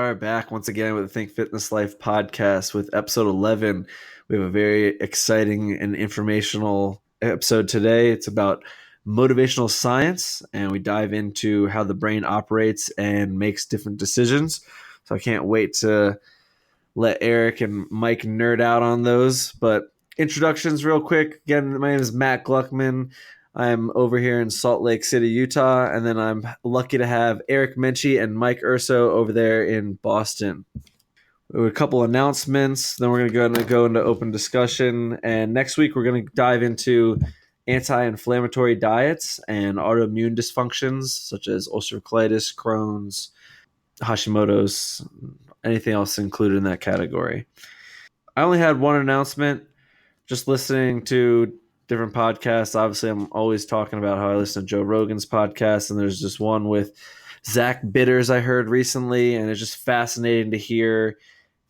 are back once again with the Think Fitness Life podcast with episode 11. We have a very exciting and informational episode today. It's about motivational science, and we dive into how the brain operates and makes different decisions. So I can't wait to let Eric and Mike nerd out on those. But introductions real quick. Again, my name is Matt Gluckman. I'm over here in Salt Lake City, Utah, and then I'm lucky to have Eric Menchie and Mike Urso over there in Boston. We have a couple announcements, then we're going to go into open discussion, and next week we're going to dive into anti-inflammatory diets and autoimmune dysfunctions such as ulcerative colitis, Crohn's, Hashimoto's, anything else included in that category. I only had one announcement. Just listening to different podcasts. Obviously, I'm always talking about how I listen to Joe Rogan's podcast, and there's just one with Zach Bitters I heard recently, and it's just fascinating to hear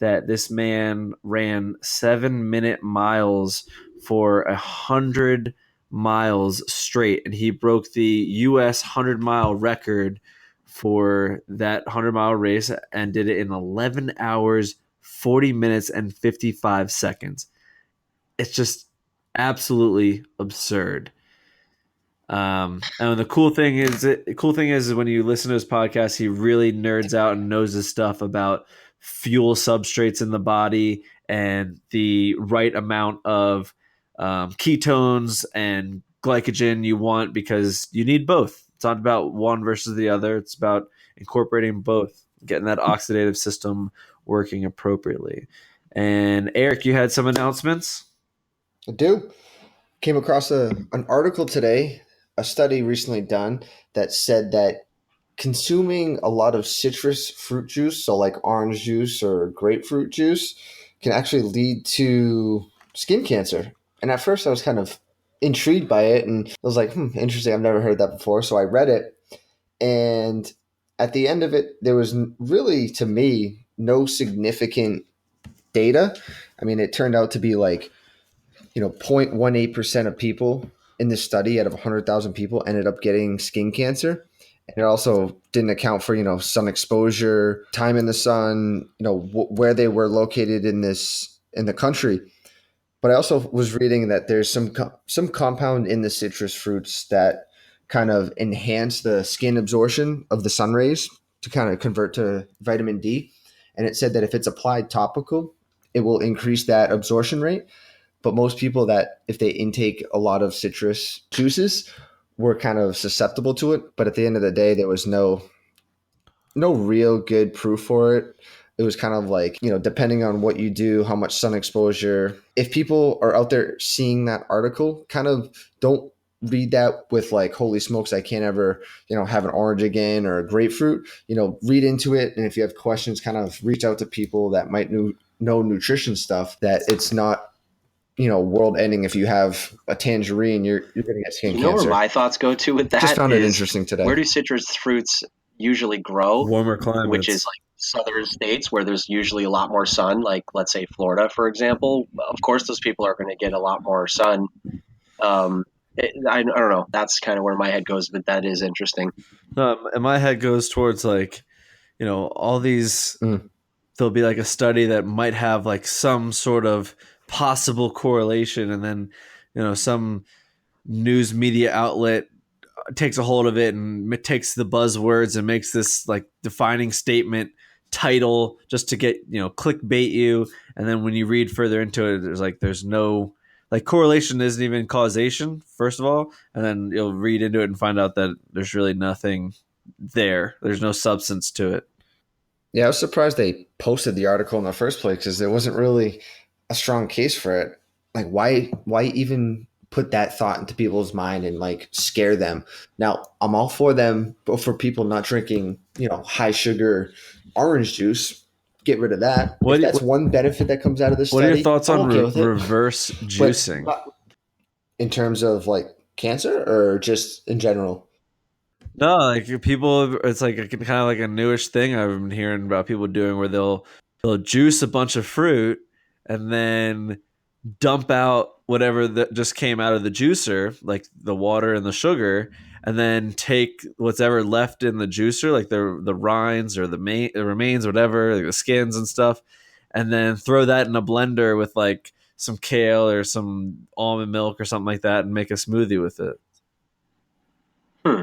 that this man ran 7-minute miles for 100 miles straight, and he broke the U.S. 100-mile record for that 100-mile race and did it in 11 hours, 40 minutes, and 55 seconds. It's just absolutely absurd. And the cool thing is when you listen to his podcast, he really nerds out and knows his stuff about fuel substrates in the body and the right amount of ketones and glycogen you want, because you need both. It's not about one versus the other. It's about incorporating both, getting that oxidative system working appropriately. And Eric, you had some announcements? I do. Came across an article today, a study recently done that said that consuming a lot of citrus fruit juice, so like orange juice or grapefruit juice, can actually lead to skin cancer. And at first I was kind of intrigued by it, and I was like, interesting, I've never heard that before. So I read it, and at the end of it, there was really, to me, no significant data. I mean, it turned out to be like 0.18% of people in this study out of 100,000 people ended up getting skin cancer. And it also didn't account for, sun exposure, time in the sun, where they were located in the country. But I also was reading that there's some compound in the citrus fruits that kind of enhance the skin absorption of the sun rays to kind of convert to vitamin D. And it said that if it's applied topical, it will increase that absorption rate. But most people that if they intake a lot of citrus juices were kind of susceptible to it. But at the end of the day, there was no real good proof for it. It was kind of like, depending on what you do, how much sun exposure. If people are out there seeing that article, kind of don't read that with like, holy smokes, I can't ever, have an orange again or a grapefruit. Read into it. And if you have questions, kind of reach out to people that might know nutrition stuff, that it's not world ending. If you have a tangerine, you're going to get skin cancer. Where my thoughts go to with that? Just found it interesting today. Where do citrus fruits usually grow? Warmer climates. Which is like southern states where there's usually a lot more sun, like let's say Florida, for example. Of course, those people are going to get a lot more sun. I don't know. That's kind of where my head goes, but that is interesting. And my head goes towards like, all these, there'll be like a study that might have like some sort of possible correlation, and then some news media outlet takes a hold of it and takes the buzzwords and makes this like defining statement title just to get clickbait you, and then when you read further into it, there's no like correlation, isn't even causation, first of all, and then you'll read into it and find out that there's really nothing there's no substance to it. Yeah, I was surprised they posted the article in the first place, because there wasn't really a strong case for it. Like, why even put that thought into people's mind and like scare them? Now, I'm all for them, but for people not drinking, high sugar orange juice, get rid of that. If that's one benefit that comes out of this study. What are your thoughts on reverse juicing? But in terms of like cancer, or just in general? No, like people, it's like kind of like a newish thing I've been hearing about people doing, where they'll juice a bunch of fruit and then dump out whatever that just came out of the juicer, like the water and the sugar, and then take what's ever left in the juicer, like the rinds or the remains, whatever, like the skins and stuff, and then throw that in a blender with like some kale or some almond milk or something like that, and make a smoothie with it. Hmm.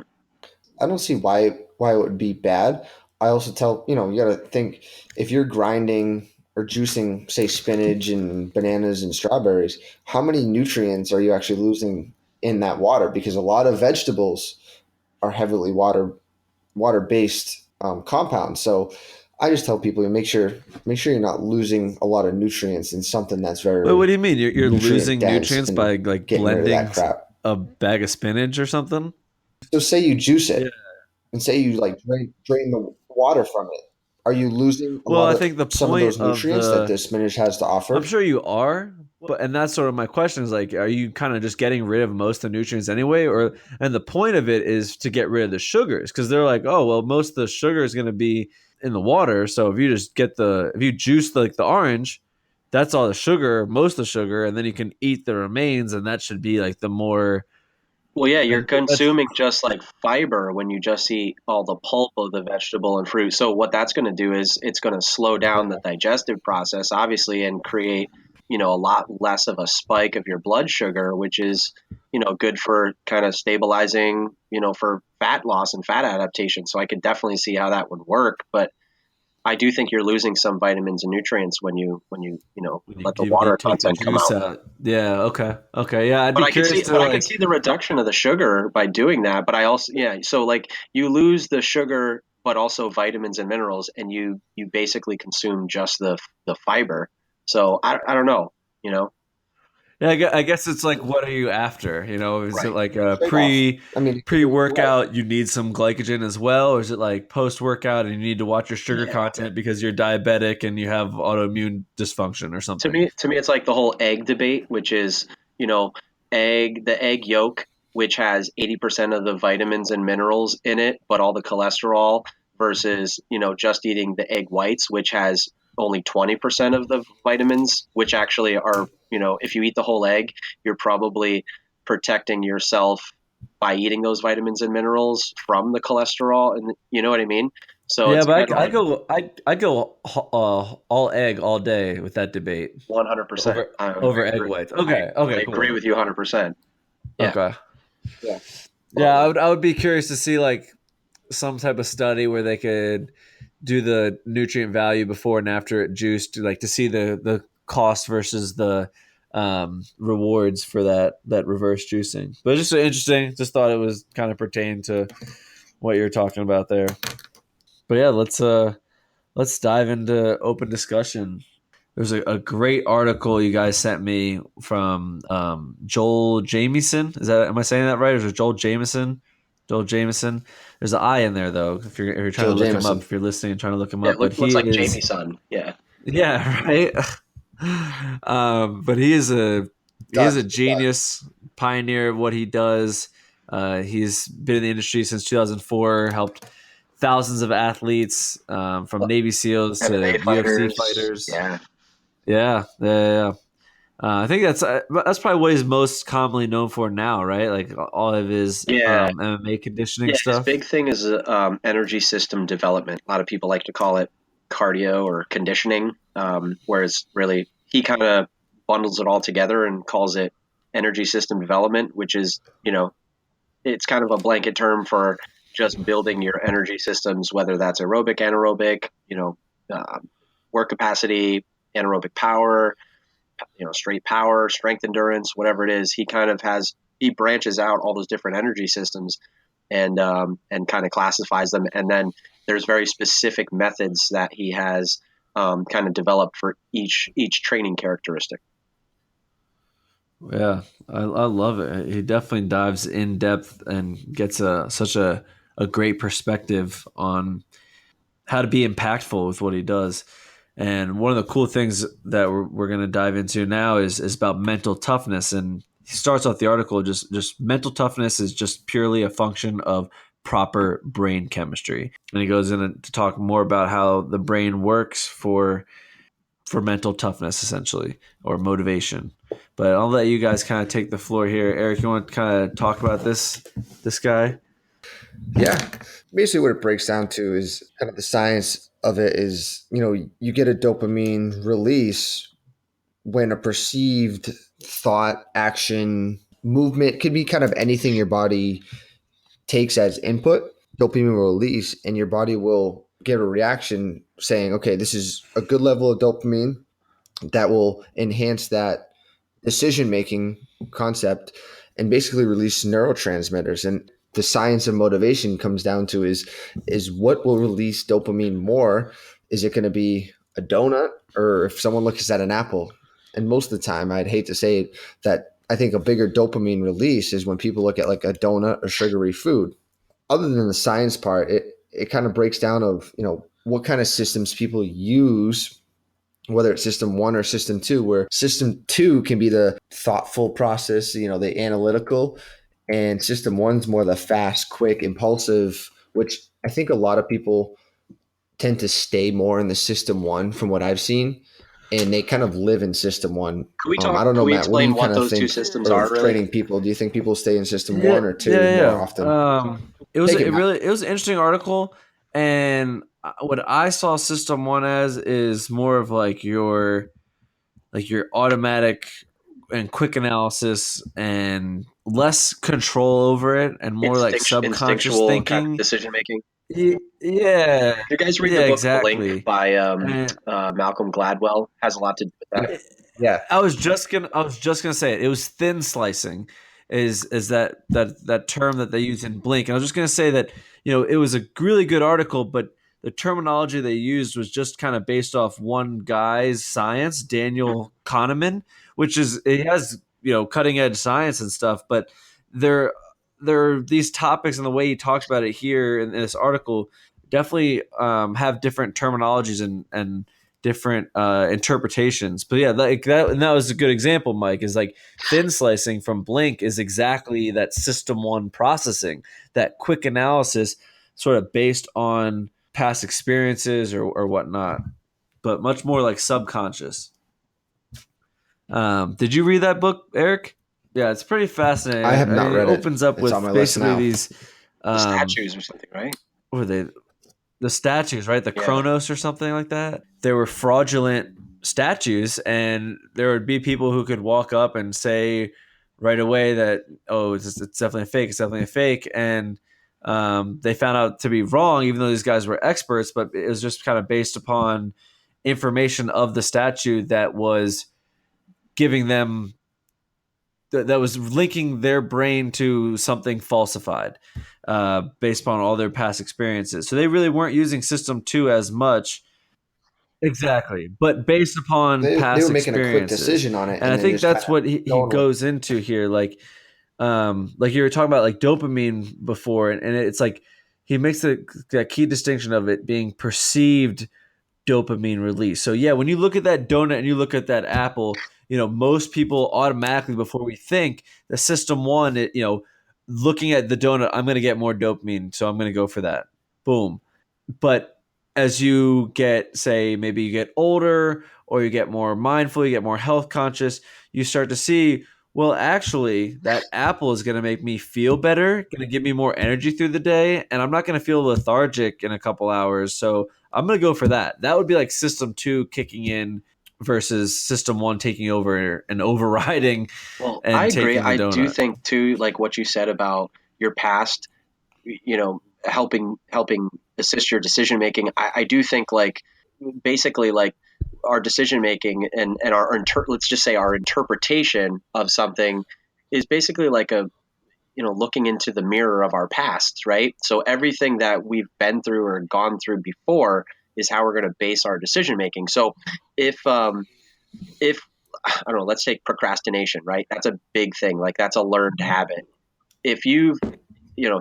I don't see why it would be bad. I also tell you got to think if you're grinding or juicing, say spinach and bananas and strawberries, how many nutrients are you actually losing in that water? Because a lot of vegetables are heavily water based compounds. So I just tell people make sure you're not losing a lot of nutrients in something that's Wait, what very do you mean? You're nutrient losing dense nutrients and by like getting rid of that blending crap. a bag of spinach or something? So say you juice Yeah. it and say you like drain the water from it. Are you losing a Well, lot I of think the some of point those of nutrients that the the spinach has to I'm offer? sure you are, but and that's sort of my question is like, are you kind of just getting rid of most of the nutrients anyway, or and the point of it is to get rid of the sugars because they're like, oh well, most of the sugar is going to be in the water, so if you just get if you juice like the orange, that's all the sugar, most of the sugar, and then you can eat the remains, and that should be like the more Well, yeah, you're and that's consuming just like fiber when you just eat all the pulp of the vegetable and fruit. So what that's going to do is it's going to slow down the digestive process, obviously, and create, a lot less of a spike of your blood sugar, which is, good for kind of stabilizing, for fat loss and fat adaptation. So I could definitely see how that would work, but I do think you're losing some vitamins and nutrients when you when let the you water take the content come juice out. out. Yeah, okay, yeah. I'd But be I could curious see, to but I could like. see the reduction of the sugar by doing that. But I also, yeah. So like you lose the sugar, but also vitamins and minerals, and you basically consume just the fiber. So I don't know, you know. Yeah, I guess it's like, what are you after? Is it Right. like a Trade off. I mean, pre you're right. workout? You need some glycogen as well, or is it like post workout and you need to watch your sugar Yeah. content because you're diabetic and you have autoimmune dysfunction or to something? me to me it's like the whole egg debate, which is, you know the egg yolk, which has 80% of the vitamins and minerals in it but all the cholesterol, versus just eating the egg whites, which has only 20% of the vitamins, which actually are, if you eat the whole egg, you're probably protecting yourself by eating those vitamins and minerals from the cholesterol, and you know what I mean. So Yeah, it's but kind of like I go all egg all day with that debate 100%. I over egg agree. whites. I, Okay, I okay, agree cool. with you 100%. Yeah. Okay, Yeah. yeah, I would be curious to see like some type of study where they could do the nutrient value before and after it juiced, like to see the cost versus the rewards for that reverse juicing. But just interesting. Just thought it was kind of pertain to what you're talking about there. But yeah, let's dive into open discussion. There's a great article you guys sent me from Joel Jamieson. Am I saying that right? Or is it Joel Jameson? Joel Jameson. There's an I in there though. If you're trying to Joel look him up, Jameson. if you're listening and trying to look him Yeah, up, but looks he like is Jamie's son. Yeah. yeah right. But he is a Does. It does. genius pioneer of what he does. He's been in the industry since 2004. Helped thousands of athletes from Navy SEALs to MMA UFC fighters. fighters. Yeah. Yeah, yeah, yeah. I think that's probably what he's most commonly known for now, right? Like all of his Yeah. MMA conditioning Yeah. His stuff. big thing is energy system development. A lot of people like to call it cardio or conditioning, whereas really he kind of bundles it all together and calls it energy system development, which is, it's kind of a blanket term for just building your energy systems, whether that's aerobic, anaerobic, work capacity, anaerobic power, straight power, strength endurance, whatever it is. He branches out all those different energy systems and kind of classifies them. And then there's very specific methods that he has kind of developed for each training characteristic. Yeah, I love it. He definitely dives in depth and gets such a great perspective on how to be impactful with what he does. And one of the cool things that we're going to dive into now is about mental toughness. And he starts off the article just mental toughness is just purely a function of proper brain chemistry. And he goes in to talk more about how the brain works for mental toughness, essentially, or motivation. But I'll let you guys kind of take the floor here. Eric, you want to kind of talk about this guy? Yeah. Basically, what it breaks down to is kind of the science of it is, you get a dopamine release when a perceived thought, action, movement could be kind of anything your body takes as input. Dopamine will release, and your body will give a reaction saying, okay, this is a good level of dopamine that will enhance that decision making concept and basically release neurotransmitters. And the science of motivation comes down to is what will release dopamine more. Is it going to be a donut, or if someone looks at an apple? And most of the time, I'd hate to say it, that I think a bigger dopamine release is when people look at like a donut or sugary food. Other than the science part, it kind of breaks down of, what kind of systems people use, whether it's system one or system two, where system two can be the thoughtful process, the analytical, and system one's more the fast, quick, impulsive, which I think a lot of people tend to stay more in the system one from what I've seen. And they kind of live in system one. Can we talk? I don't Can know, we Matt, what do explain you what kind of those two think systems are of really? training people? Do you think people stay in system Yeah, one or two yeah, more yeah. often? It Take it, it Matt. really it was an interesting article, and what I saw System One as is more of like your automatic and quick analysis and less control over it, and more like subconscious Instinctual kind of thinking. decision making. Yeah, You guys read the yeah, book Blink exactly. by And Malcolm Gladwell? Has a lot to do with that. Yeah. I was just gonna say it. It was thin slicing, is that term that they use in Blink. And I was just gonna say that it was a really good article, but the terminology they used was just kind of based off one guy's science, Daniel Kahneman, which is it has cutting edge science and stuff, but there there are these topics and the way he talks about it here in this article definitely have different terminologies and different interpretations. But yeah, like that, and that was a good example, Mike. Is like thin slicing from Blink is exactly that system one processing, that quick analysis, sort of based on past experiences or whatnot, but much more like subconscious. Did you read that book, Eric? Yeah, it's pretty I fascinating. have I not mean, it read it. opens up It's on with my list basically now. these, The um, statues or something, right? what were they? The statues, right? The Yeah. Chronos or something like that. They were fraudulent statues, and there would be people who could walk up and say right away that, oh, it's definitely a fake. It's definitely a fake, and they found out to be wrong, even though these guys were experts. But it was just kind of based upon information of the statue that was giving them that was linking their brain to something falsified based upon all their past experiences. So they really weren't using System 2 as much. Exactly. But based upon They were past making a quick experiences. decision on it And and I then think just kind that's of what he going with it. goes into here. Like you were talking about like dopamine before, and it's like he makes that key distinction of it being perceived dopamine release. So yeah, when you look at that donut and you look at that apple, most people automatically before we think the system one, looking at the donut, I'm going to get more dopamine, so I'm going to go for that. Boom. But as you get, say, maybe you get older or you get more mindful, you get more health conscious, you start to see, well, actually, that apple is going to make me feel better, going to give me more energy through the day, and I'm not going to feel lethargic in a couple hours. So I'm going to go for that. That would be like system two kicking in versus system one taking over and overriding Well, I and agree. taking the I do donut. think too, like what you said about your past, helping assist your decision making. I do think like basically like our decision making and let's just say our interpretation of something is basically like a looking into the mirror of our past, right? So everything that we've been through or gone through before is how we're going to base our decision making. So if I don't know, let's take procrastination, right? That's a big thing. Like that's a learned habit. If you've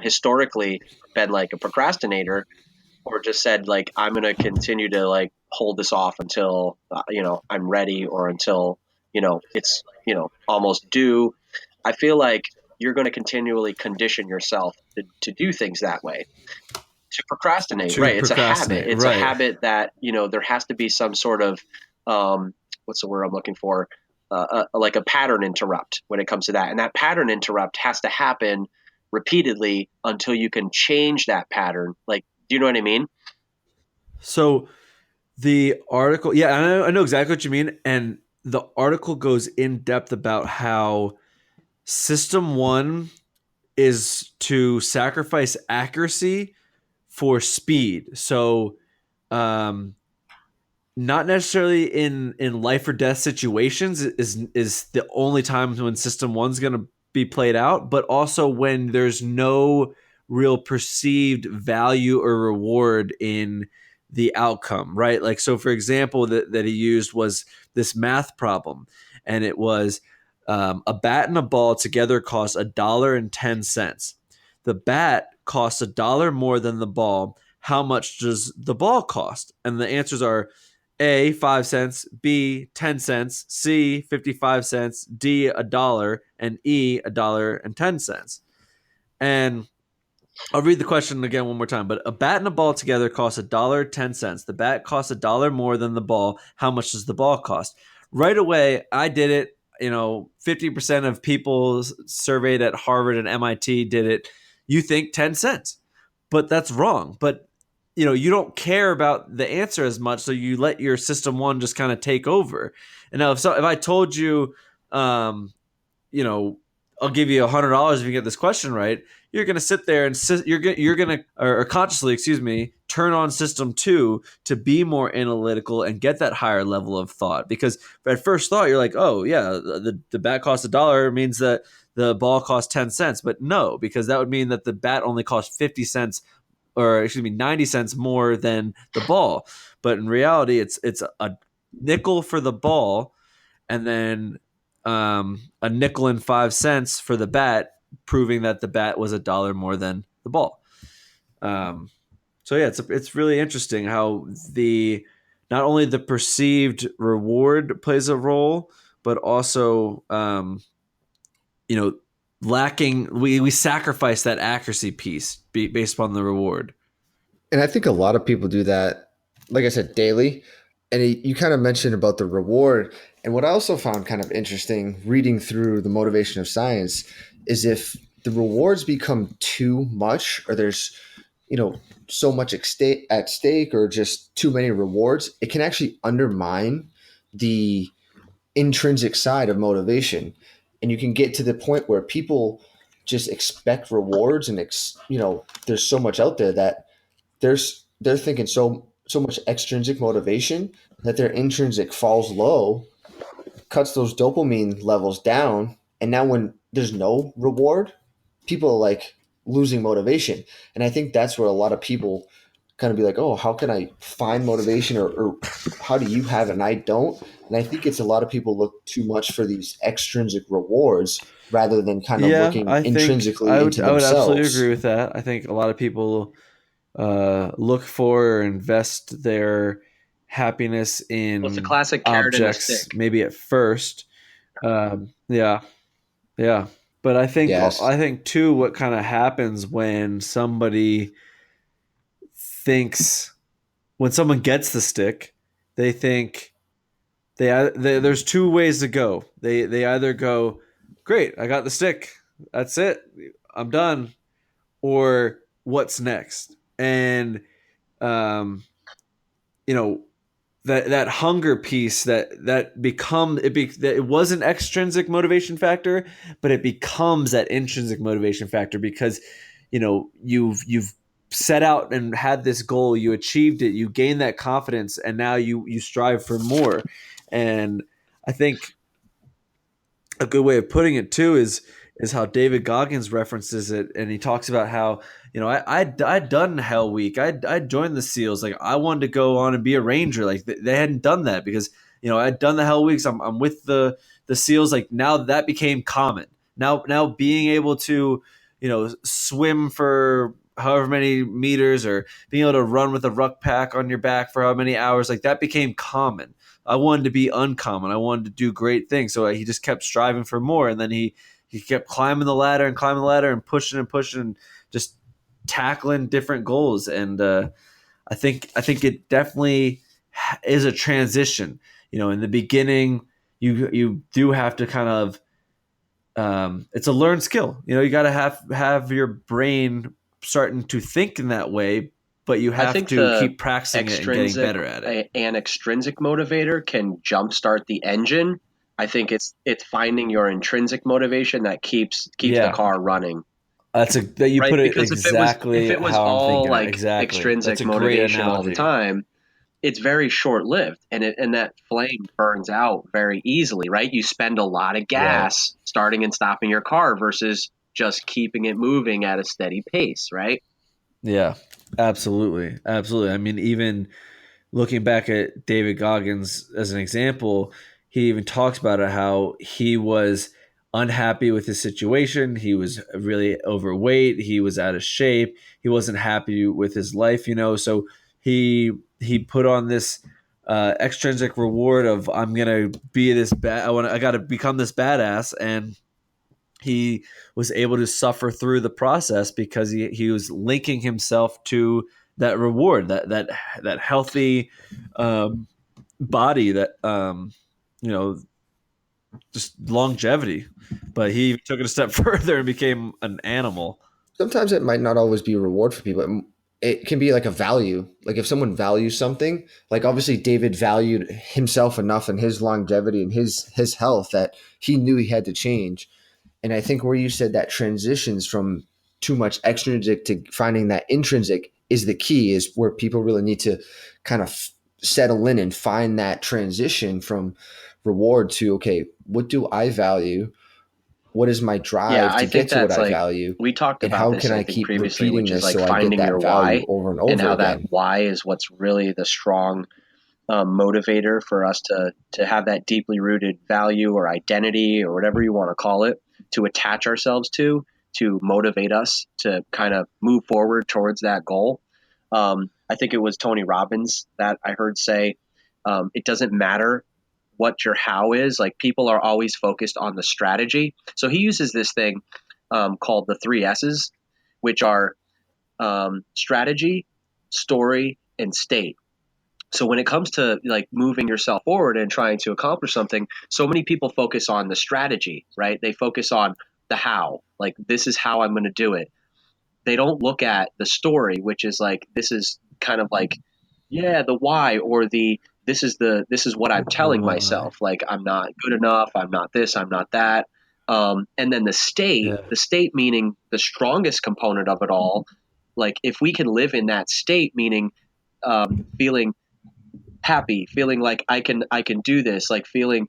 historically been like a procrastinator or just said like I'm going to continue to like hold this off until I'm ready or until it's almost due, I feel like you're going to continually condition yourself to do things that way, to procrastinate, To right? It's a habit. procrastinate, It's a right? habit that there has to be some sort of what's the word I'm looking for, like a pattern interrupt when it comes to that, and that pattern interrupt has to happen repeatedly until you can change that pattern. Like, do you know what I mean? So the article, yeah, I know exactly what you mean. And the article goes in depth about how system one is to sacrifice accuracy for speed. So, um, not necessarily in life or death situations is the only time when system one's going to be played out, but also when there's no real perceived value or reward in the outcome, right? Like, so for example, that he used was this math problem, and it was a bat and a ball together cost $1.10. The bat costs $1 more than the ball. How much does the ball cost? And the answers are A, 5 cents, B, 10 cents, C, 55 cents, D, $1, and E, $1.10. And I'll read the question again one more time. But a bat and a ball together cost $1.10. The bat costs $1 more than the ball. How much does the ball cost? Right away, I did it. 50% of people surveyed at Harvard and MIT did it. You think 10 cents, but that's wrong. But you don't care about the answer as much, so you let your system one just kind of take over. And now, if I told you, um, you know, I'll give you $100 if you get this question right, you're going to sit there and you're going to or consciously, excuse me, turn on system two to be more analytical and get that higher level of thought. Because at first thought, you're like, oh yeah, the bat costs $1 means that the ball costs 10 cents. But no, because that would mean that the bat only costs 50 cents, or excuse me, 90 cents more than the ball. But in reality, it's a nickel for the ball, and then a nickel and 5 cents for the bat, proving that the bat was $1 more than the ball. So yeah, it's really interesting how the not only the perceived reward plays a role, but also lacking. We sacrifice that accuracy piece based upon the reward. And I think a lot of people do that, like I said, daily. And you kind of mentioned about the reward. And what I also found kind of interesting reading through the motivation of science is if the rewards become too much, or there's, so much at stake, or just too many rewards, it can actually undermine the intrinsic side of motivation. And you can get to the point where people just expect rewards, and there's so much out there that they're thinking so much extrinsic motivation that their intrinsic falls low, cuts those dopamine levels down, and now when there's no reward, people are like losing motivation. And I think that's where a lot of people kind of be like, oh, how can I find motivation, or how do you have it and I don't? And I think it's a lot of people look too much for these extrinsic rewards rather than kind of Yeah, looking I think intrinsically into I would absolutely agree themselves. with that. I think a lot of people look for or invest their happiness Well, it's a in classic carrot and a objects, stick. maybe at first. Yeah, yeah. But Yes. I think too, what kind of happens when thinks when someone gets the stick, they think there's two ways to go. They either go, great, I got the stick, that's it, I'm done, or what's next? And um, you know that hunger piece that become that it was an extrinsic motivation factor, but it becomes that intrinsic motivation factor because you've set out and had this goal, you achieved it, you gain that confidence, and now you strive for more. And I think a good way of putting it too is how David Goggins references it, and he talks about how I'd done Hell Week, I'd joined the SEALs, like I wanted to go on and be a Ranger, like they hadn't done that because I'd done the Hell Weeks, I'm with the SEALs, like now that became common. Now being able to swim for however many meters, or being able to run with a ruck pack on your back for how many hours, like that became common. I wanted to be uncommon. I wanted to do great things. So he just kept striving for more. And then he kept climbing the ladder and pushing and just tackling different goals. And I think it definitely is a transition. In the beginning, you do have to kind of it's a learned skill. You got to have your brain starting to think in that way, but you I have think to the keep practicing it and getting extrinsic better at it. and extrinsic motivator can jumpstart the engine. I think it's finding your intrinsic motivation that keeps the Yeah, car running. that you Right? put it Because if exactly it was how I'm all thinking it. like Exactly. That's extrinsic a great motivation all the analogy. time, it's very short lived, and that flame burns out very easily, right? You spend a lot of Right. gas starting and stopping your car versus just keeping it moving at a steady pace, right? Yeah. Absolutely. Absolutely. I mean, even looking back at David Goggins as an example, he even talks about it how he was unhappy with his situation. He was really overweight. He was out of shape. He wasn't happy with his life, So he put on this extrinsic reward of I'm gonna be this bad. I got to become this badass, and he was able to suffer through the process because he was linking himself to that reward, that healthy um, body, that you know just longevity. But he took it a step further and became an animal. Sometimes it might not always be a reward for people. It can be like a value. Like if someone values something, like obviously David valued himself enough and his longevity and his health that he knew he had to change. And I think where you said that transitions from too much extrinsic to finding that intrinsic is the key, is where people really need to kind of settle in and find that transition from reward to, okay, what do I value? What is my Yeah, drive I to get think to what that's I like value? we talked And about how this, can I I think, keep previously, repeating which is this like so I get finding that your value why over and and over how that again? why is what's really the strong motivator for us to have that deeply rooted value or identity or whatever you want to call it to attach ourselves to motivate us to kind of move forward towards that goal. I think it was Tony Robbins that I heard say, it doesn't matter what your how is. Like people are always focused on the strategy. So he uses this thing called the three S's, which are strategy, story, and state. So when it comes to like moving yourself forward and trying to accomplish something, so many people focus on the strategy, right? They focus on the how, like this is how I'm going to do it. They don't look at the story, which is like this is kind of like yeah, the why or the this is what I'm telling Why? myself. Like I'm not good enough, I'm not this, I'm not that. And then Yeah. the state meaning the strongest component of it all. Like if we can live in that state, meaning feeling happy, feeling like I can do this, like feeling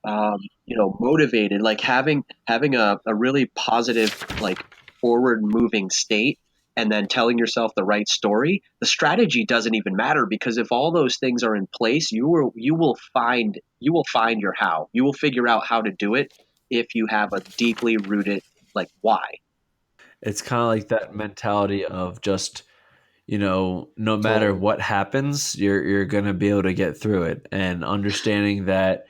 motivated, like having a really positive, like forward moving state, and then telling yourself the right story. The strategy doesn't even matter because if all those things are in place, you will find your how. You will figure out how to do it if you have a deeply rooted like why. It's kind of like that mentality of just no matter Totally. what happens, you're gonna be able to get through it, and understanding that.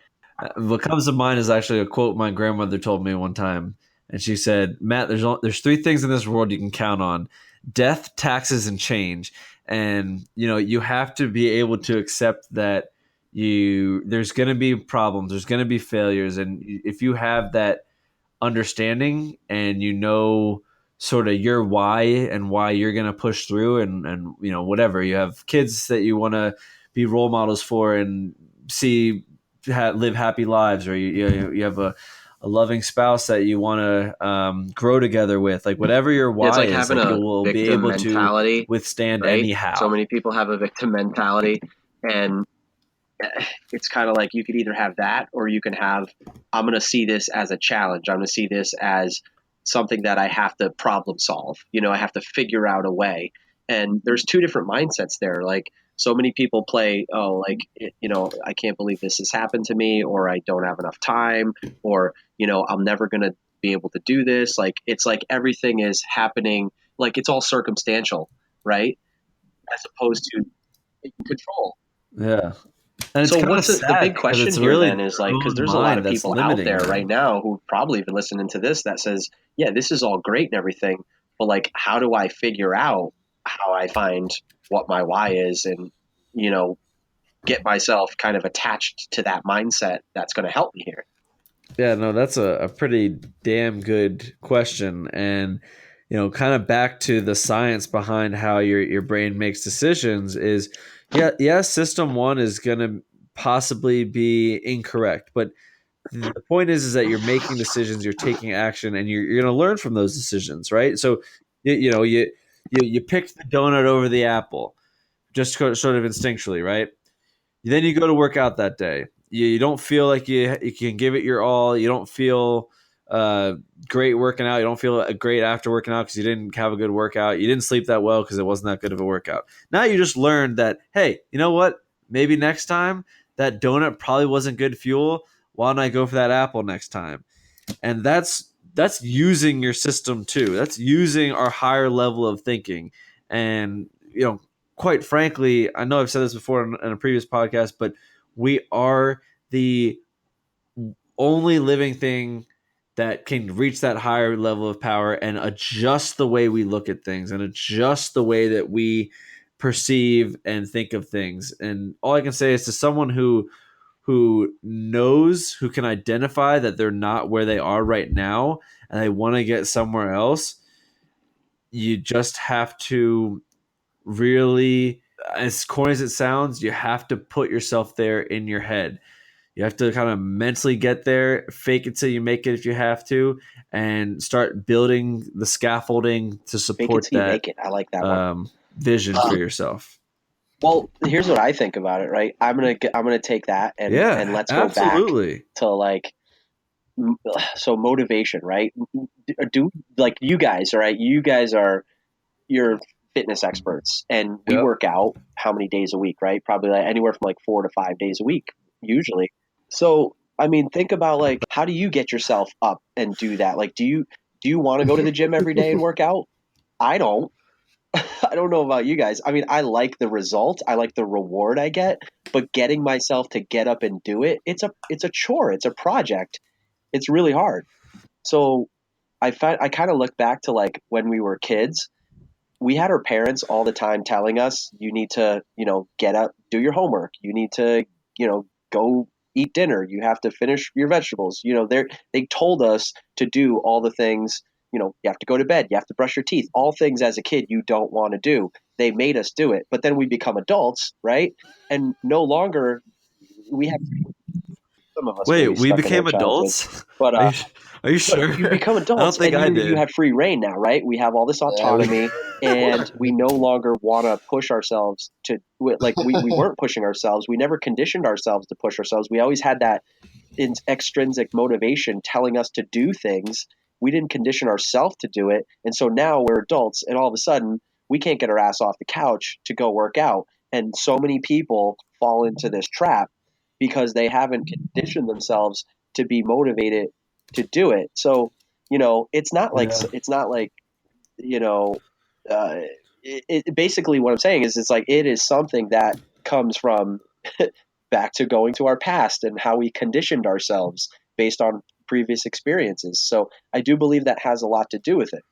What comes to mind is actually a quote my grandmother told me one time, and she said, "Matt, there's three things in this world you can count on: death, taxes, and change." And you have to be able to accept that there's going to be problems, there's going to be failures, and if you have that understanding and sort of your why and why you're going to push through, and whatever, you have kids that you want to be role models for and see live happy lives, or you have a loving spouse that you want to grow together with, like whatever your It's why like is, having like you a will be victim able to mentality, withstand right? So anyhow. many people have a victim mentality, and it's kind of like you could either have that or you can have I'm going to see this as a challenge. I'm going to see this as something that I have to problem solve. I have to figure out a way. And there's two different mindsets there. Like so many people play, oh, like, I can't believe this has happened to me, or I don't have enough time, or, I'm never going to be able to do this. Like, it's like everything is happening, like it's all circumstantial, right? As opposed to taking control. Yeah, and it's So kind of what's the sad big because question it's here really then is their like because own there's a lot mind of that's people out limiting there right them. now who probably even listening to this that says, yeah, this is all great and everything, but like how do I figure out how I find what my why is and you know get myself kind of attached to that mindset that's going to help me here. Yeah, no, that's a pretty damn good question. And, kind of back to the science behind how your brain makes decisions is, yeah, system one is going to possibly be incorrect. But the point is that you're making decisions, you're taking action, and you're going to learn from those decisions, right? So, you picked the donut over the apple, just sort of instinctually, right? Then you go to work out that day. You don't feel like you can give it your all. You don't feel uh, great working out. You don't feel great after working out because you didn't have a good workout. You didn't sleep that well because it wasn't that good of a workout. Now you just learned that, hey, you know what? Maybe next time that donut probably wasn't good fuel. Why don't I go for that apple next time? And that's using your system too. That's using our higher level of thinking. And quite frankly, I know I've said this before in a previous podcast, but we are the only living thing that can reach that higher level of power and adjust the way we look at things and adjust the way that we perceive and think of things. And all I can say is, to someone who can identify that they're not where they are right now and they want to get somewhere else, you just have to really, as corny as it sounds, you have to put yourself there in your head. You have to kind of mentally get there, fake it till you make it if you have to, and start building the scaffolding to Fake it support till you that make it. I like that one. vision for yourself. Well, here's what I think about it, right? I'm gonna take that and Yeah, let's go back absolutely. to like so motivation, right? Do like you guys, all right? You guys are you're fitness experts, and we Yep. work out how many days a week, right? Probably like anywhere from like 4 to 5 days a week, usually. So, I mean, think about like how do you get yourself up and do that? Like, do you want to go to the gym every day and work out? I don't. I don't know about you guys. I mean, I like the result. I like the reward I get, but getting myself to get up and do it, it's a chore. It's a project. It's really hard. So I kind of look back to like when we were kids. We had our parents all the time telling us, you need to, get up, do your homework. You need to, go eat dinner. You have to finish your vegetables. They told us to do all the things. You have to go to bed. You have to brush your teeth. All things as a kid you don't want to do. They made us do it. But then we become adults, right? And no longer we have some of us Wait, maybe we stuck in our became childhoods, adults? but Are you, are you but sure? you become I don't adults think and I you did. have free reign now, right? We have all this Yeah, autonomy and we no longer want to push ourselves to like we weren't pushing ourselves. We never conditioned ourselves to push ourselves. We always had that extrinsic motivation telling us to do things. We didn't condition ourselves to do it. And so now we're adults and all of a sudden we can't get our ass off the couch to go work out. And so many people fall into this trap because they haven't conditioned themselves to be motivated to do it. So, Yeah. it's not like, you know, uh, basically what I'm saying is it's like it is something that comes from back to going to our past and how we conditioned ourselves based on previous experiences. So I do believe that has a lot to do with it.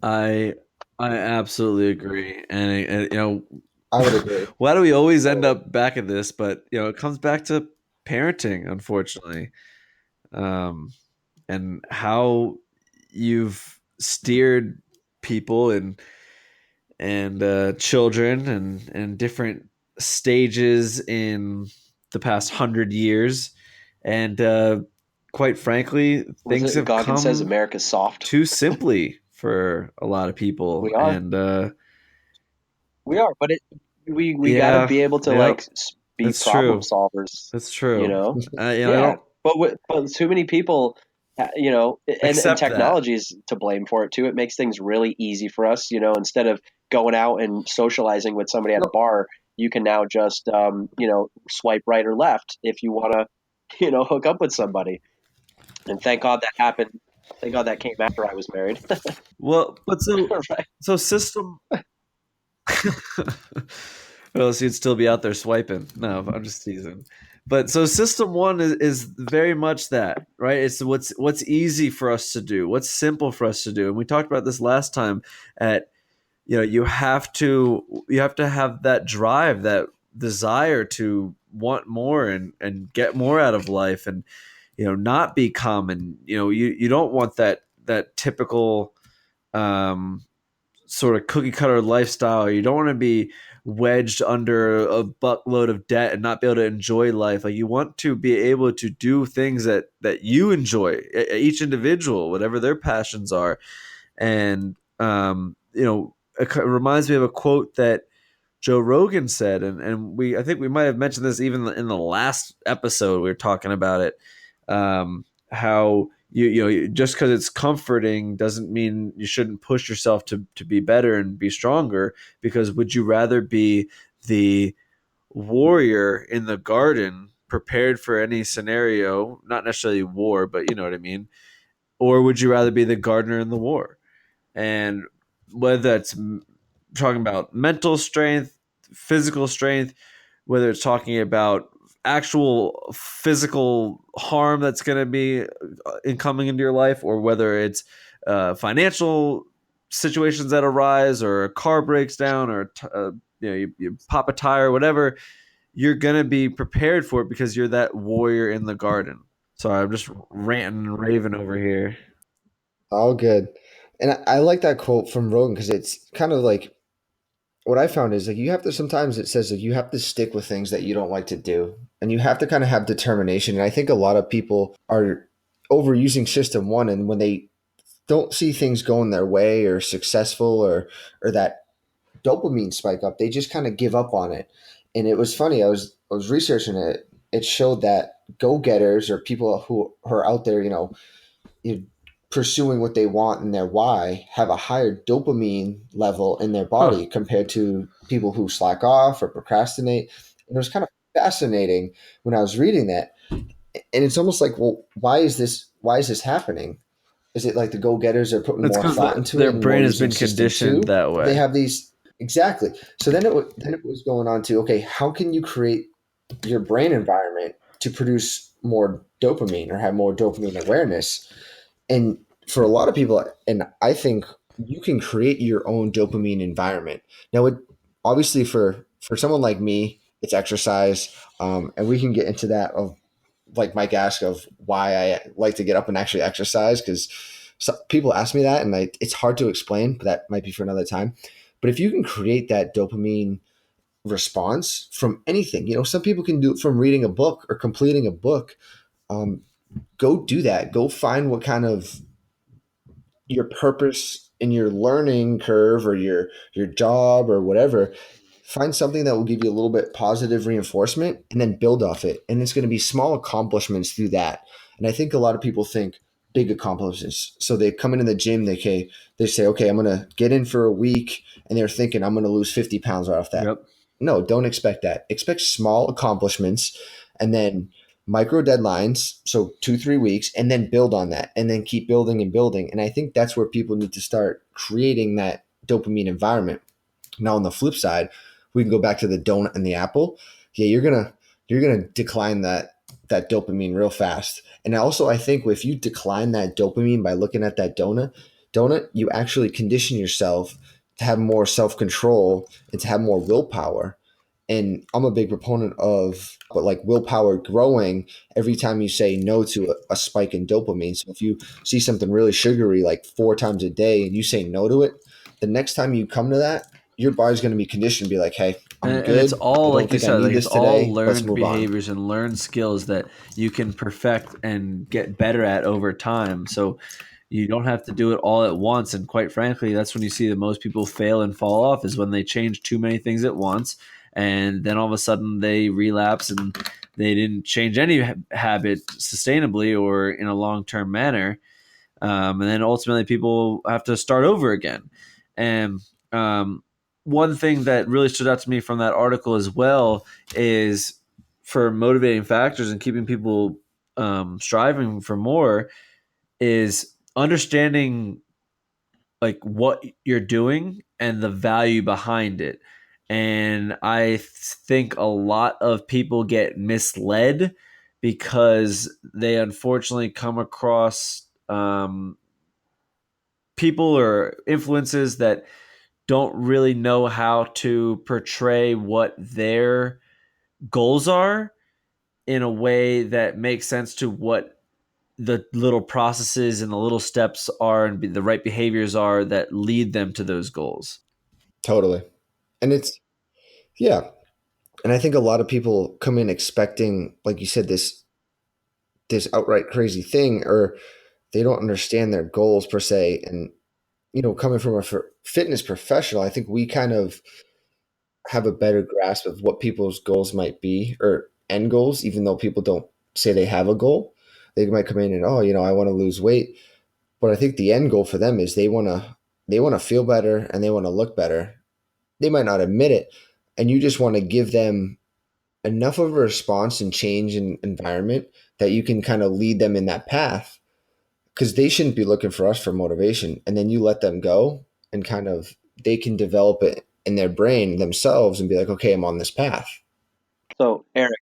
I I absolutely agree. And I would agree. why do we always end up back at this? But it comes back to parenting, unfortunately, um, and how you've steered people and children and different stages in the past 100 years, and quite frankly, Was things it have Goggins says come America's soft? too simply for a lot of people. We are. And We are, but we got to yeah, be able to yep, like be that's problem true. Solvers, That's you true. know? I Yeah, don't but too many people, and accept that. technology is to blame for it too. It makes things really easy for us. Instead of going out and socializing with somebody at a bar, you can now just swipe right or left if you want to, hook up with somebody. And thank God that happened. Thank God that came after I was married. Well, but Right. so system. Well, so you'd still be out there swiping. No, I'm just teasing. But so system one is very much that, right? It's what's easy for us to do, what's simple for us to do. And we talked about this last time at you have to have that drive, that desire to want more and get more out of life. And not be common. You don't want that typical um, sort of cookie cutter lifestyle. You don't want to be wedged under a buttload of debt and not be able to enjoy life. Like, you want to be able to do things that you enjoy, each individual, whatever their passions are. And it reminds me of a quote that Joe Rogan said, and I think we might have mentioned this even in the last episode we were talking about it. How just because it's comforting doesn't mean you shouldn't push yourself to be better and be stronger. Because would you rather be the warrior in the garden, prepared for any scenario, not necessarily war, but you know what I mean, or would you rather be the gardener in the war? And whether that's talking about mental strength, physical strength, whether it's talking about actual physical harm that's going to be incoming into your life, or whether it's financial situations that arise, or a car breaks down, or you pop a tire, whatever, you're going to be prepared for it because you're that warrior in the garden. Sorry, I'm just ranting and raving over here. All good. And I like that quote from Rogan because it's kind of like what I found is like you have to sometimes it says like you have to stick with things that you don't like to do and you have to kind of have determination. And I think a lot of people are overusing system one, and when they don't see things going their way or successful or that dopamine spike up, they just kind of give up on it. And it was funny. I was researching it. It showed that go getters or people who are out there, you know, pursuing what they want and their why have a higher dopamine level in their Huh. body compared to people who slack off or procrastinate. And it was kind of fascinating when I was reading that. And it's almost like, well, why is this happening? Is it like the go getters are putting It's more because thought into it their and more brain has using been system conditioned two? that They way. have these exactly. So then it was going on to, okay, how can you create your brain environment to produce more dopamine or have more dopamine awareness? And for a lot of people, and I think you can create your own dopamine environment. Now, obviously for someone like me, it's exercise, and we can get into that of like Mike asked of why I like to get up and actually exercise because people ask me that, and it's hard to explain, but that might be for another time. But if you can create that dopamine response from anything, some people can do it from reading a book or completing a book. Um, Go do that. Go find what kind of your purpose in your learning curve or your job or whatever. Find something that will give you a little bit positive reinforcement and then build off it. And it's going to be small accomplishments through that. And I think a lot of people think big accomplishments. So they come into the gym, they say, okay, I'm going to get in for a week, and they're thinking I'm going to lose 50 pounds right off that. Yep. No, don't expect that. Expect small accomplishments and then micro deadlines, so 2 3 weeks, and then build on that and then keep building and building. And I think that's where people need to start creating that dopamine environment. Now on the flip side, we can go back to the donut and the apple. Yeah, you're gonna decline that dopamine real fast. And also I think if you decline that dopamine by looking at that donut, you actually condition yourself to have more self-control and to have more willpower. And I'm a big proponent of but like willpower growing every time you say no to a spike in dopamine. So if you see something really sugary like 4 times a day and you say no to it, the next time you come to that, your body's going to be conditioned to be like, hey, I'm And it's good. I all, don't like you think I said, need like it's this all today. Let's learned move on. behaviors and learned skills that you can perfect and get better at over time. So you don't have to do it all at once. And quite frankly, that's when you see that most people fail and fall off, is when they change too many things at once, and then all of a sudden they relapse and they didn't change any habit sustainably or in a long-term manner. And then ultimately people have to start over again. And um, one thing that really stood out to me from that article as well is, for motivating factors and keeping people striving for more, is understanding like what you're doing and the value behind it. And I think a lot of people get misled because they unfortunately come across people or influences that don't really know how to portray what their goals are in a way that makes sense to what the little processes and the little steps are and the right behaviors are that lead them to those goals. Totally. And it's, yeah. And I think a lot of people come in expecting, like you said, this outright crazy thing, or they don't understand their goals per se. And, coming from a fitness professional, I think we kind of have a better grasp of what people's goals might be, or end goals, even though people don't say they have a goal. They might come in and, oh, I want to lose weight. But I think the end goal for them is they want to feel better and they want to look better. They might not admit it, and you just want to give them enough of a response and change in environment that you can kind of lead them in that path, because they shouldn't be looking for us for motivation. And then you let them go, and kind of they can develop it in their brain themselves and be like, okay, I'm on this path. So, Eric,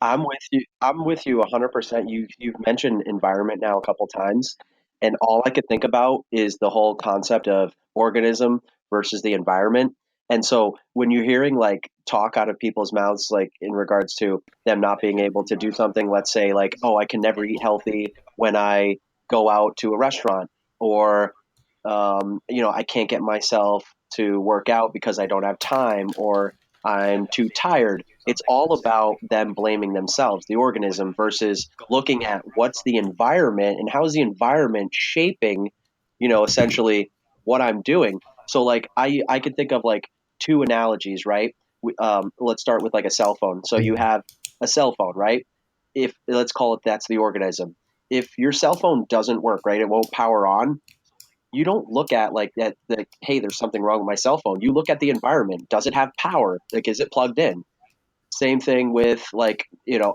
I'm with you. I'm with you 100%. You've mentioned environment now a couple times, and all I could think about is the whole concept of organism versus the environment. And so when you're hearing like talk out of people's mouths, like in regards to them not being able to do something, let's say like, oh, I can never eat healthy when I go out to a restaurant, or I can't get myself to work out because I don't have time, or I'm too tired. It's all about them blaming themselves, the organism, versus looking at what's the environment and how is the environment shaping, essentially what I'm doing. So like I could think of like two analogies, right? Let's start with like a cell phone. So you have a cell phone, right? If let's call it that's the organism. If your cell phone doesn't work, right, it won't power on. You don't look at like that, like, hey, there's something wrong with my cell phone. You look at the environment. Does it have power? Like, is it plugged in? Same thing with like,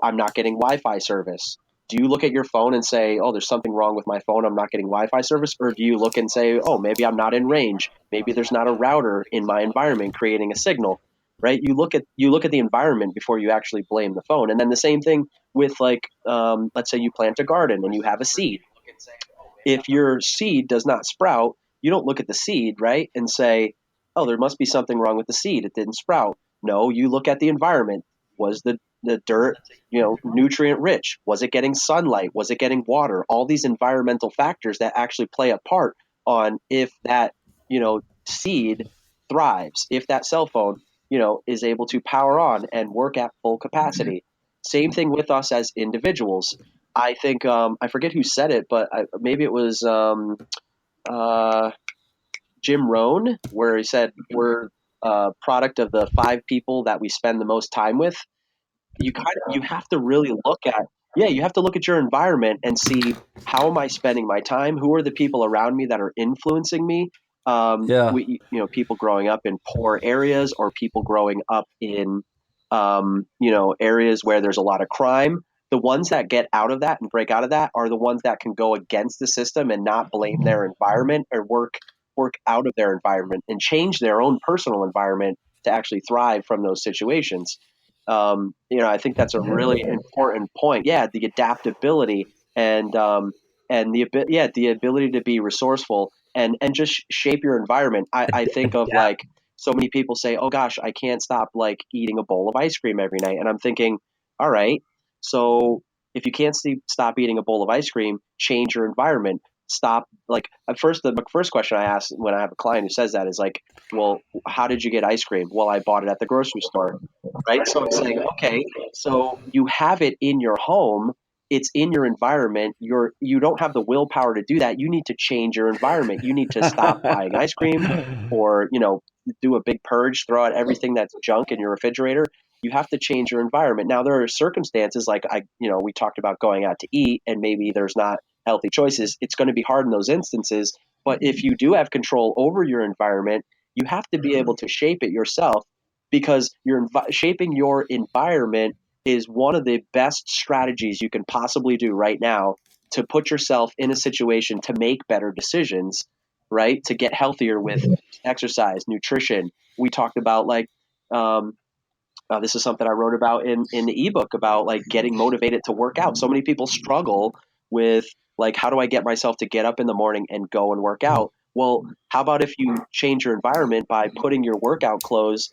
I'm not getting Wi-Fi service. Do you look at your phone and say, oh, there's something wrong with my phone, I'm not getting Wi-Fi service? Or do you look and say, oh, maybe I'm not in range. Maybe there's not a router in my environment creating a signal, right? You look at the environment before you actually blame the phone. And then the same thing with like, let's say you plant a garden and you have a seed. If your seed does not sprout, you don't look at the seed, right, and say, oh, there must be something wrong with the seed. It didn't sprout. No, you look at the environment. Was the dirt, nutrient rich? Was it getting sunlight? Was it getting water? All these environmental factors that actually play a part on if that, seed thrives, if that cell phone, is able to power on and work at full capacity. Same thing with us as individuals. I think I forget who said it, but maybe it was uh, Jim Rohn, where he said we're a product of the five people that we spend the most time with. You have to really look at, yeah, you have to look at your environment and see, how am I spending my time? Who are the people around me that are influencing me? Yeah. People growing up in poor areas, or people growing up in areas where there's a lot of crime. The ones that get out of that and break out of that are the ones that can go against the system and not blame their environment, or work out of their environment and change their own personal environment to actually thrive from those situations. I think that's a really important point. Yeah, the adaptability, and the ability to be resourceful and just shape your environment. I think of like, so many people say, "Oh gosh, I can't stop like eating a bowl of ice cream every night," and I'm thinking, all right, so if you can't stop eating a bowl of ice cream, change your environment. Stop. Like at first, the first question I ask when I have a client who says that is like, well, how did you get ice cream? Well, I bought it at the grocery store, right? So I'm saying, okay, so you have it in your home, it's in your environment. You don't have the willpower to do that. You need to change your environment. You need to stop buying ice cream, or do a big purge, throw out everything that's junk in your refrigerator. You have to change your environment. Now there are circumstances like we talked about going out to eat, and maybe there's not healthy choices. It's going to be hard in those instances. But if you do have control over your environment, you have to be able to shape it yourself, because shaping your environment is one of the best strategies you can possibly do right now to put yourself in a situation to make better decisions, right? To get healthier with exercise, nutrition. We talked about like, this is something I wrote about in the ebook about like getting motivated to work out. So many people struggle with like, how do I get myself to get up in the morning and go and work out? Well, how about if you change your environment by putting your workout clothes,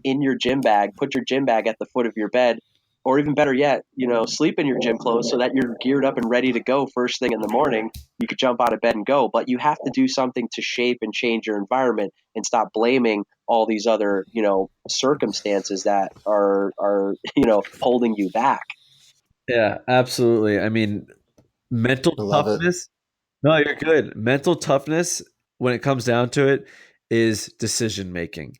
in your gym bag, put your gym bag at the foot of your bed, or even better yet, sleep in your gym clothes so that you're geared up and ready to go first thing in the morning. You could jump out of bed and go, but you have to do something to shape and change your environment and stop blaming all these other, circumstances that are, holding you back. Yeah, absolutely. I mean, mental I love it. toughness. No, you're good. Mental toughness, when it comes down to it, is decision making.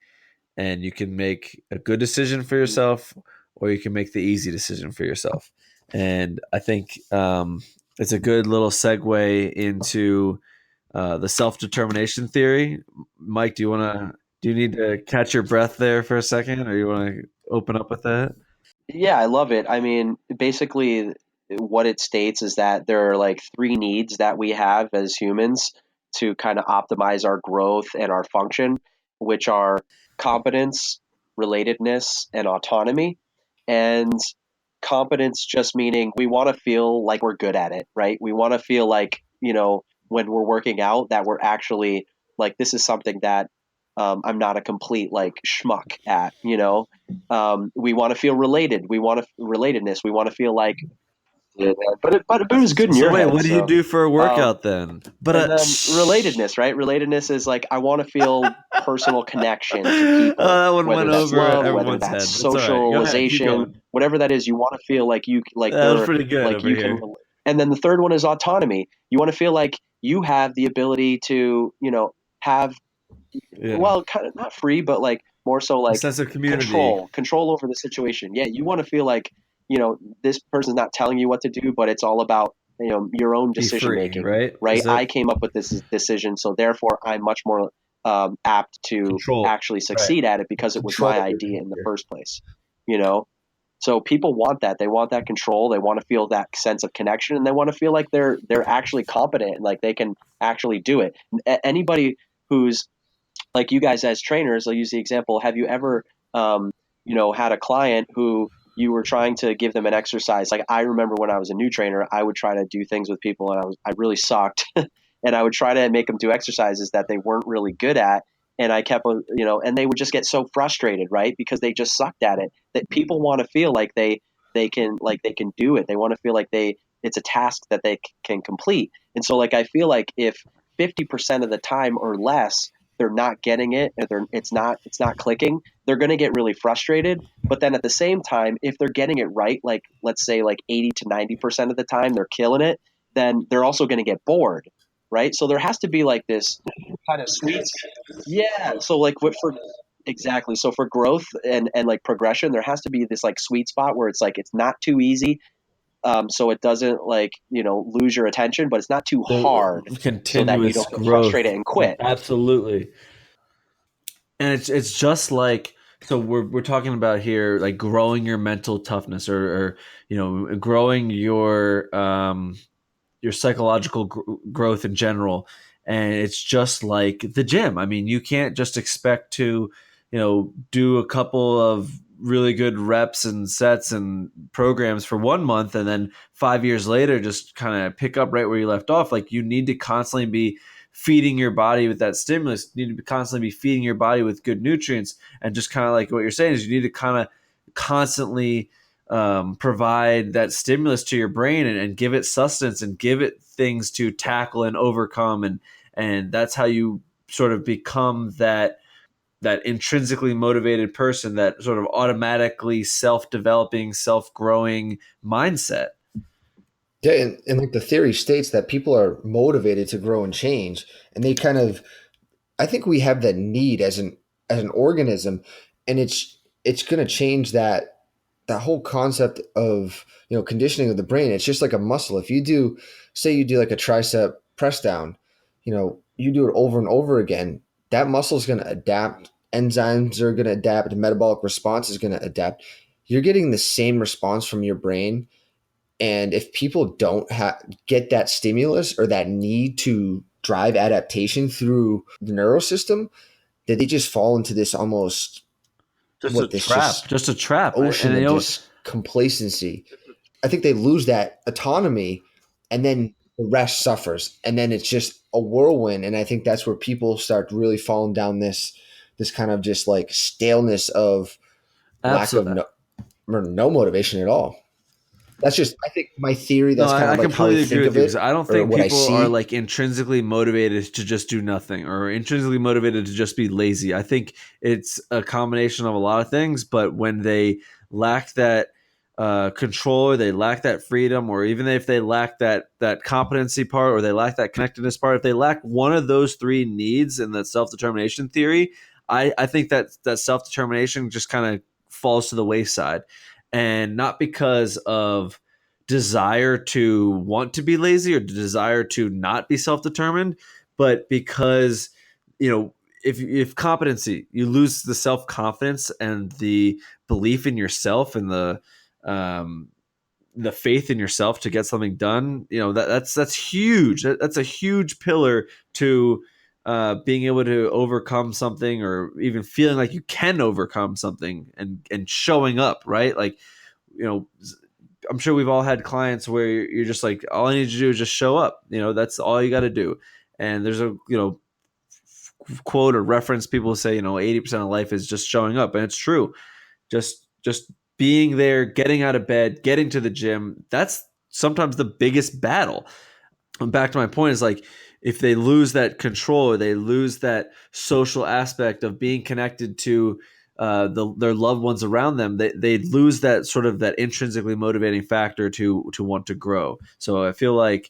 And you can make a good decision for yourself, or you can make the easy decision for yourself. And I think it's a good little segue into the self determination theory. Mike, do you need to catch your breath there for a second, or you want to open up with that? Yeah, I love it. I mean, basically, what it states is that there are like three needs that we have as humans to kind of optimize our growth and our function, which are competence, relatedness, and autonomy. And competence just meaning we want to feel like we're good at it, right? We want to feel like, when we're working out, that we're actually like, this is something that I'm not a complete like schmuck at, we want to feel related. We want to relatedness. We want to feel like, yeah, but it was good in So your wait, head. what do you So, do for a um, workout then? But and then relatedness, right? Relatedness is like, I want to feel personal connection to people, that one whether went that's over love, whether everyone's that's head. That's all right. Go ahead, keep socialization, going. whatever that is. You want to feel like you, like That was they're, pretty good like over you can. here. And then the third one is autonomy. You want to feel like you have the ability to, have, Yeah, well, kind of not free, but like more so a like sense of community. control over the situation. Yeah, you want to feel like, this person's not telling you what to do, but it's all about, your own Be decision free, making, right? right? Is that I came up with this decision, so therefore I'm much more apt to control? actually Right. succeed at it because it was Control my your idea in the behavior. first place, you know. So people want that. They want that control. They want to feel that sense of connection, and they want to feel like they're actually competent and like they can actually do it. Anybody who's like you guys as trainers, I'll use the example. Have you ever, had a client who you were trying to give them an exercise? Like I remember when I was a new trainer, I would try to do things with people, and I really sucked, and I would try to make them do exercises that they weren't really good at, and I kept, and they would just get so frustrated, right? Because they just sucked at it. That people want to feel like they can do it. They want to feel like it's a task that they can complete. And so like I feel like if 50% of the time or less they're not getting it, or it's not clicking, they're going to get really frustrated. But then at the same time, if they're getting it right, like let's say like 80 to 90% of the time they're killing it, then they're also going to get bored, right? So there has to be like this kind of sweet, yeah. So like what for exactly. So for growth and like progression, there has to be this like sweet spot where it's like it's not too easy, so it doesn't like lose your attention, but it's not too The hard so that you continuous don't get growth. frustrated and quit. Absolutely. And it's just like, so we're talking about here like growing your mental toughness, or growing your psychological growth in general. And it's just like the gym. I mean, you can't just expect to do a couple of really good reps and sets and programs for 1 month, and then 5 years later just kind of pick up right where you left off. Like, you need to constantly be feeding your body with that stimulus. You need to constantly be feeding your body with good nutrients. And just kind of like what you're saying is, you need to kind of constantly provide that stimulus to your brain, and give it sustenance and give it things to tackle and overcome. And that's how you sort of become that intrinsically motivated person, that sort of automatically self-developing, self-growing mindset. Yeah, and like the theory states that people are motivated to grow and change, and they kind of, I think we have that need as an organism, and it's going to change that whole concept of conditioning of the brain. It's just like a muscle. If you do, say you do like a tricep press down, you do it over and over again, that muscle is going to adapt. Enzymes are going to adapt. The metabolic response is going to adapt. You're getting the same response from your brain, and if people don't get that stimulus or that need to drive adaptation through the neural system, that they just fall into this almost Just a what this trap, just just a trap. ocean And of just complacency. I think they lose that autonomy, and then the rest suffers, and then it's just a whirlwind. And I think that's where people start really falling down this kind of just like staleness of lack of absolutely. or no motivation at all. That's just, I think, my theory. No, That's kind I of like how I completely agree think with of you because it I don't or think what I people are see. like intrinsically motivated to just do nothing or intrinsically motivated to just be lazy. I think it's a combination of a lot of things, but when they lack that control or they lack that freedom, or even if they lack that competency part or they lack that connectedness part, if they lack one of those three needs in the self determination theory, I think that self determination just kind of falls to the wayside, and not because of desire to want to be lazy or desire to not be self-determined, but because if competency, you lose the self-confidence and the belief in yourself and um, the faith in yourself to get something done. That's huge. That's a huge pillar to being able to overcome something, or even feeling like you can overcome something, and showing up, right? Like, you know I'm sure we've all had clients where you're just like, all I need to do is just show up. That's all you got to do. And there's a quote or reference, people say 80% of life is just showing up, and it's true. Just being there, getting out of bed, getting to the gym. That's sometimes the biggest battle. And back to my point is, like, if they lose that control or they lose that social aspect of being connected to their loved ones around them, they lose that sort of that intrinsically motivating factor to want to grow. So I feel like,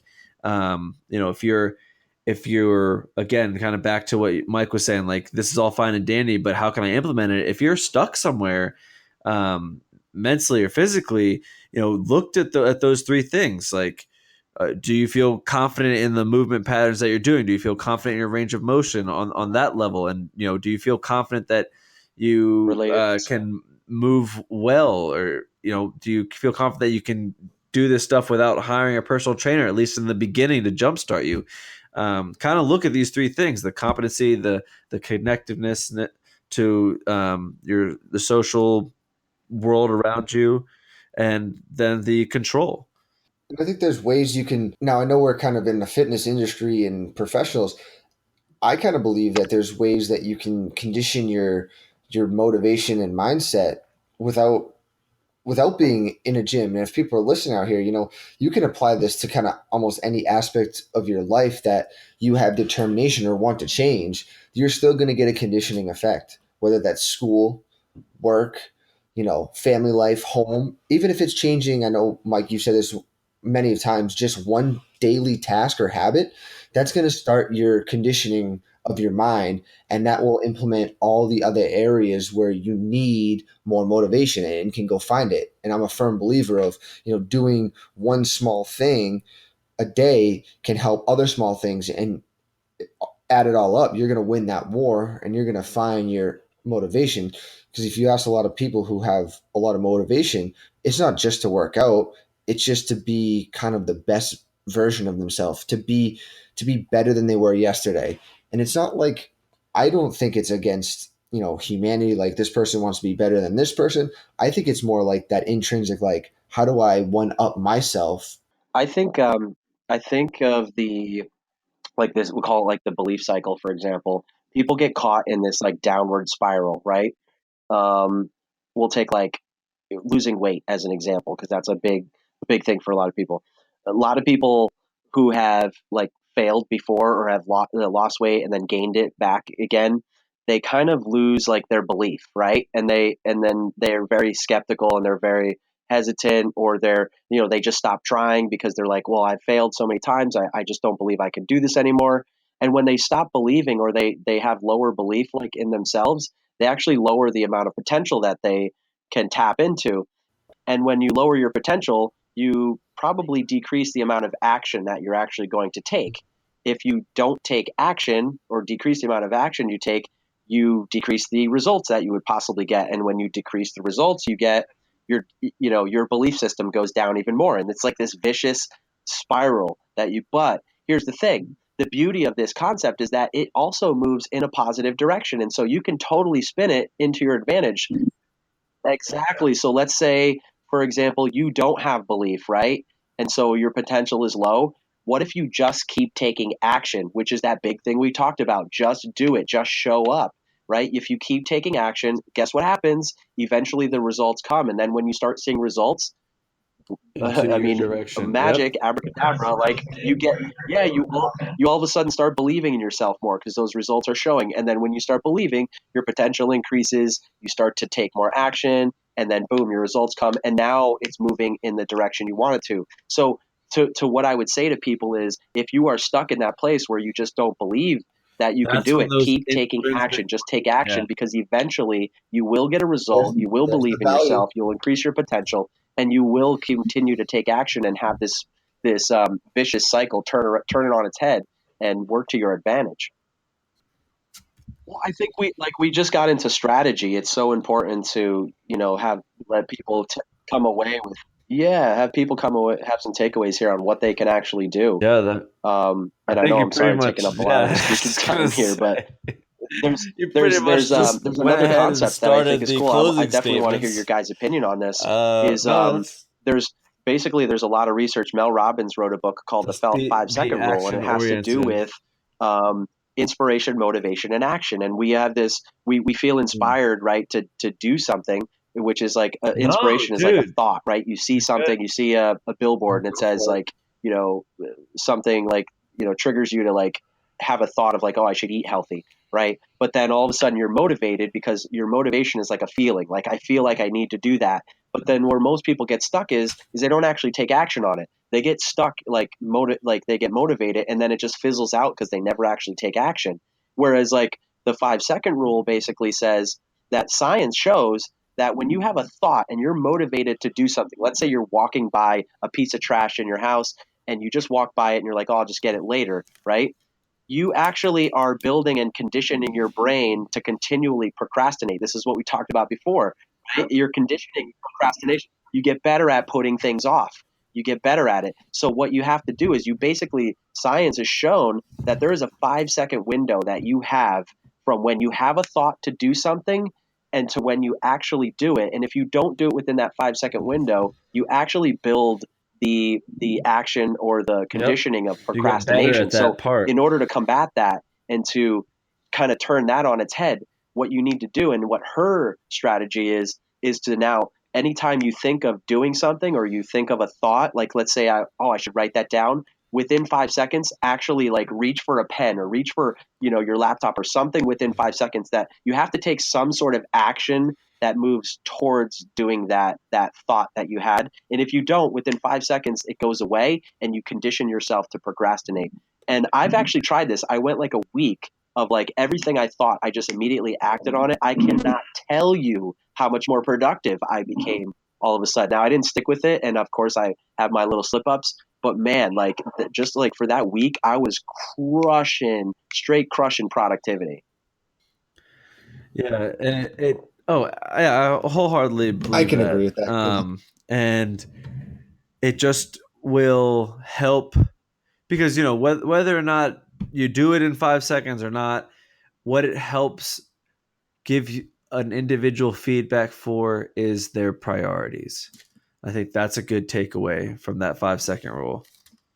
if you're again kind of back to what Mike was saying, like, this is all fine and dandy, but how can I implement it? If you're stuck somewhere, um, mentally or physically, looked at those three things, like, do you feel confident in the movement patterns that you're doing? Do you feel confident in your range of motion on that level? And do you feel confident that you related. can move well, or do you feel confident that you can do this stuff without hiring a personal trainer, at least in the beginning, to jumpstart you? Kind of look at these three things: the competency, the connectiveness to the social world around you, and then the control. And I think there's ways you can. Now, I know we're kind of in the fitness industry and professionals. I kind of believe that there's ways that you can condition your motivation and mindset without being in a gym. And if people are listening out here, you can apply this to kind of almost any aspect of your life that you have determination or want to change. You're still going to get a conditioning effect, whether that's school, work, family life, home. Even if it's changing, I know, Mike, you said this many times, just one daily task or habit, that's going to start your conditioning of your mind, and that will implement all the other areas where you need more motivation and can go find it. And I'm a firm believer of, doing one small thing a day can help other small things, and add it all up, you're going to win that war and you're going to find your motivation. Because if you ask a lot of people who have a lot of motivation, it's not just to work out, it's just to be kind of the best version of themselves, to be better than they were yesterday. And it's not like, I don't think it's against humanity, like this person wants to be better than this person. I think it's more like that intrinsic, like, how do I one up myself? I think of the like this, we call it like the belief cycle, for example. People get caught in this like downward spiral, right? Um, we'll take like losing weight as an example, because that's a big thing for a lot of people. A lot of people who have like failed before or have lost weight and then gained it back again, they kind of lose like their belief, right? And then they're very skeptical and they're very hesitant, or they just stop trying because they're like, well, I've failed so many times, I just don't believe I can do this anymore. And when they stop believing, or they have lower belief like in themselves, they actually lower the amount of potential that they can tap into. And when you lower your potential, you probably decrease the amount of action that you're actually going to take. If you don't take action, or decrease the amount of action you take, you decrease the results that you would possibly get. And when you decrease the results you get, your belief system goes down even more. And it's like this vicious spiral but here's the thing. The beauty of this concept is that it also moves in a positive direction. And so you can totally spin it into your advantage. Exactly. So let's say, for example, you don't have belief, right? And so your potential is low. What if you just keep taking action, which is that big thing we talked about? Just do it, just show up. right? If you keep taking action, guess what happens? Eventually the results come. And then when you start seeing results, into I your mean, direction. Yep. magic, abracadabra, like you get, yeah, you all of a sudden start believing in yourself more because those results are showing. And then when you start believing, your potential increases, you start to take more action, and then boom, your results come. And now it's moving in the direction you want it to. So, to what I would say to people is if you are stuck in that place where you just don't believe that you can That's do when it, those keep taking intrinsic. action. Just take Yeah. action because eventually you will get a There's result. You will there's believe the in value. yourself. You'll increase your potential, and you will continue to take action and have this vicious cycle turn it on its head and work to your advantage. Well, I think we just got into strategy. It's so important to have let people come away with have people come away have some takeaways here on what they can actually do. Yeah. That, I And I think know you I'm pretty sorry taking much. up a lot Yeah. of I the speaking was gonna time here, but say. there's You pretty there's much there's just there's went another ahead and concept that I think started is the cool. I closing definitely want to hear your statements. guys' opinion on this. Is No, that's there's basically there's a lot of research. Mel Robbins wrote a book called The just be 5 Second Rule, and action it has to do oriented. with um, inspiration, motivation, and action. And we have this. We feel inspired, right, to do something, which is like No, inspiration is like a dude, thought, right? You see you're good. something, you see a billboard, and it Go says for it. like you know something like triggers you to like have a thought of like, oh, I should eat healthy, right? But then all of a sudden you're motivated because your motivation is like a feeling, like I feel like I need to do that. But then where most people get stuck is they don't actually take action on it. They get stuck like they get motivated and then it just fizzles out because they never actually take action. Whereas like the 5 second rule basically says that science shows that when you have a thought and you're motivated to do something, let's say you're walking by a piece of trash in your house and you just walk by it and you're like, oh, I'll just get it later, right? You actually are building and conditioning your brain to continually procrastinate. This is what we talked about before, right? You're conditioning procrastination. You get better at putting things off. You get better at it. So what you have to do is you basically science has shown that there is a 5 second window that you have from when you have a thought to do something and to when you actually do it. And if you don't do it within that 5 second window, you actually build the action or the Yep. conditioning of You get better procrastination. at So that part. in order to combat that and to kind of turn that on its head, what you need to do and what her strategy is to now anytime you think of doing something or you think of a thought, like let's say I should write that down, within 5 seconds actually like reach for a pen or reach for your laptop or something within 5 seconds that you have to take some sort of action that moves towards doing that thought that you had. And if you don't, within 5 seconds, it goes away and you condition yourself to procrastinate. And I've actually tried this. I went like a week of like everything I thought, I just immediately acted on it. I cannot tell you how much more productive I became all of a sudden. Now I didn't stick with it, and of course I have my little slip ups. But man, like just like for that week, I was straight crushing productivity. Yeah, and oh yeah, I wholeheartedly I believe can agree that. with that. And it just will help because whether or not you do it in 5 seconds or not, what it helps give you an individual feedback for is their priorities. I think that's a good takeaway from that 5 second rule.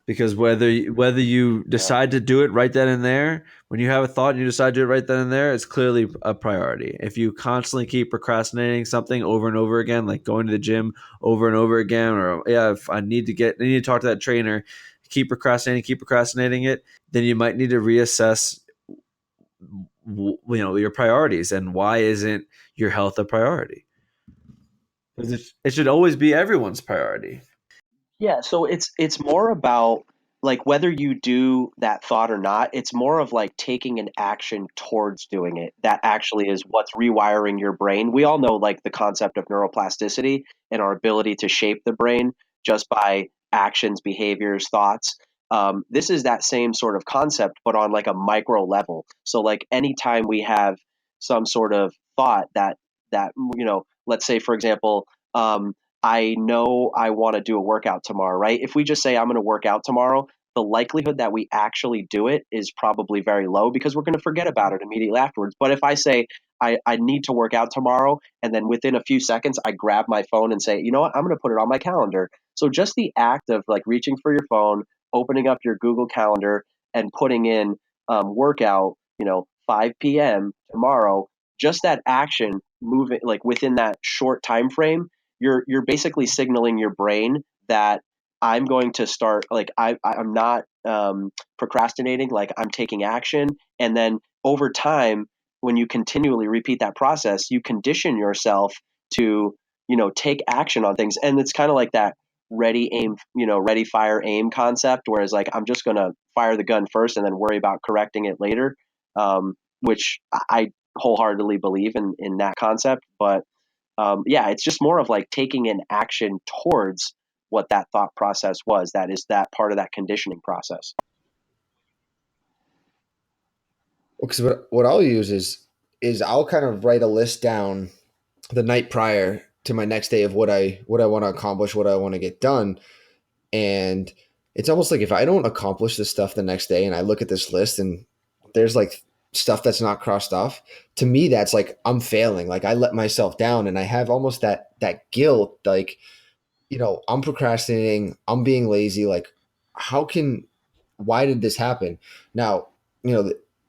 Because whether you Yeah. decide to do it right then and there, when you have a thought and you decide to do it right then and there, it's clearly a priority. If you constantly keep procrastinating something over and over again, like going to the gym over and over again, or if I need to talk to that trainer, keep procrastinating it, then you might need to reassess your priorities and why isn't your health a priority? Because it should always be everyone's priority. Yeah, so it's more about like whether you do that thought or not, it's more of like taking an action towards doing it. That actually is what's rewiring your brain. We all know like the concept of neuroplasticity and our ability to shape the brain just by actions, behaviors, thoughts. This is that same sort of concept, but on like a micro level. So like anytime we have some sort of thought that let's say for example, I know I want to do a workout tomorrow, right? If we just say I'm going to work out tomorrow, the likelihood that we actually do it is probably very low because we're going to forget about it immediately afterwards. But if I say I need to work out tomorrow, and then within a few seconds I grab my phone and say, you know what, I'm going to put it on my calendar. So just the act of like reaching for your phone, opening up your Google Calendar, and putting in workout, 5 p.m. tomorrow just that action moving like within that short time frame, you're basically signaling your brain that I'm going to start like I'm not procrastinating, like I'm taking action. And then over time, when you continually repeat that process, you condition yourself to, take action on things. And it's kind of like that ready aim, ready fire aim concept, whereas like I'm just going to fire the gun first and then worry about correcting it later. Which I wholeheartedly believe in that concept. But yeah, it's just more of like taking an action towards what that thought process was. That is that part of that conditioning process. Because what I'll use is I'll kind of write a list down the night prior to my next day of what I want to accomplish, what I want to get done. And it's almost like if I don't accomplish this stuff the next day and I look at this list and there's like stuff that's not crossed off, to me that's like I'm failing. Like I let myself down and I have almost that guilt, like, I'm procrastinating, I'm being lazy. Like, how can, why did this happen? Now,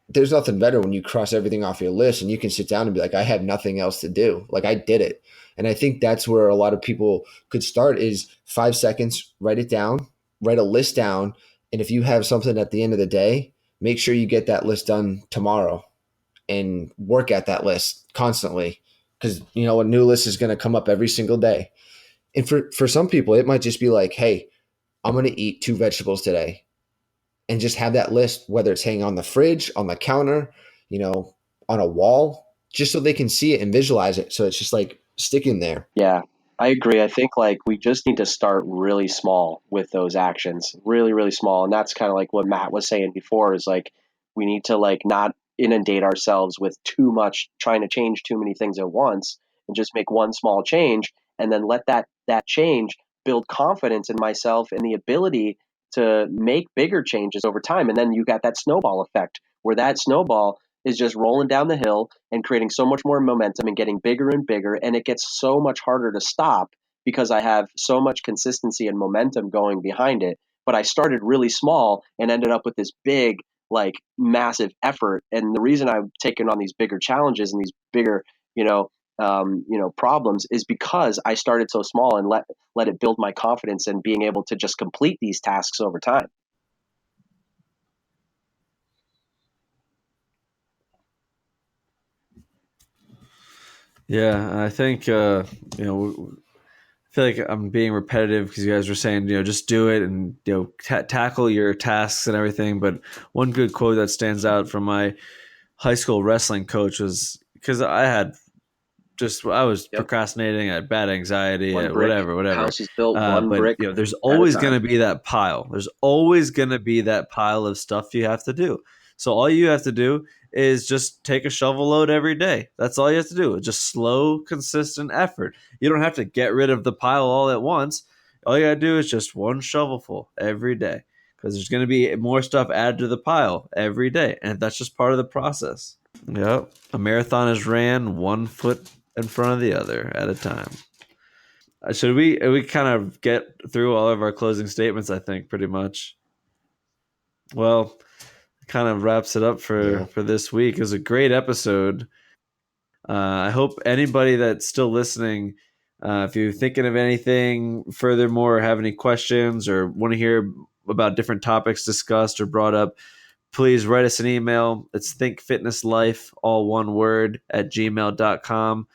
there's nothing better when you cross everything off your list and you can sit down and be like, I have nothing else to do. Like, I did it. And I think that's where a lot of people could start is 5 seconds, write it down, write a list down. And if you have something at the end of the day, make sure you get that list done tomorrow and work at that list constantly. Because, a new list is going to come up every single day. And for some people, it might just be like, hey, I'm going to eat 2 vegetables today and just have that list, whether it's hanging on the fridge, on the counter, on a wall, just so they can see it and visualize it. So it's just like sticking there. Yeah, I agree. I think like we just need to start really small with those actions, really, really small. And that's kind of like what Matt was saying before is like we need to like not inundate ourselves with too much trying to change too many things at once and just make one small change and then let that change build confidence in myself and the ability to make bigger changes over time. And then you got that snowball effect where that snowball is just rolling down the hill and creating so much more momentum and getting bigger and bigger. And it gets so much harder to stop because I have so much consistency and momentum going behind it. But I started really small and ended up with this big, like massive effort. And the reason I've taken on these bigger challenges and these bigger, problems is because I started so small and let it build my confidence in being able to just complete these tasks over time. Yeah, I think I feel like I'm being repetitive because you guys were saying, just do it and tackle your tasks and everything. But one good quote that stands out from my high school wrestling coach was because I was Yep. procrastinating, I had bad anxiety, One brick whatever. house is built one But brick there's at a always going time. to be that pile. There's always going to be that pile of stuff you have to do. So all you have to do is just take a shovel load every day. That's all you have to do. Just slow, consistent effort. You don't have to get rid of the pile all at once. All you got to do is just one shovelful every day because there's going to be more stuff added to the pile every day. And that's just part of the process. Yep. A marathon is ran 1 foot in front of the other at a time. Should we kind of get through all of our closing statements? I think pretty much. Well, kind of wraps it up Yeah. for this week. It was a great episode. I hope anybody that's still listening, if you're thinking of anything furthermore, or have any questions, or want to hear about different topics discussed or brought up, please write us an email. It's thinkfitnesslife, all one word, at gmail.com.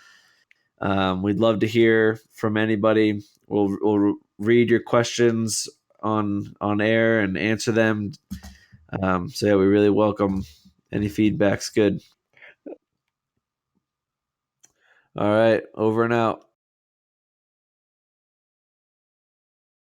We'd love to hear from anybody. We'll read your questions on air and answer them. So yeah, we really welcome any feedback's good. All right, over and out.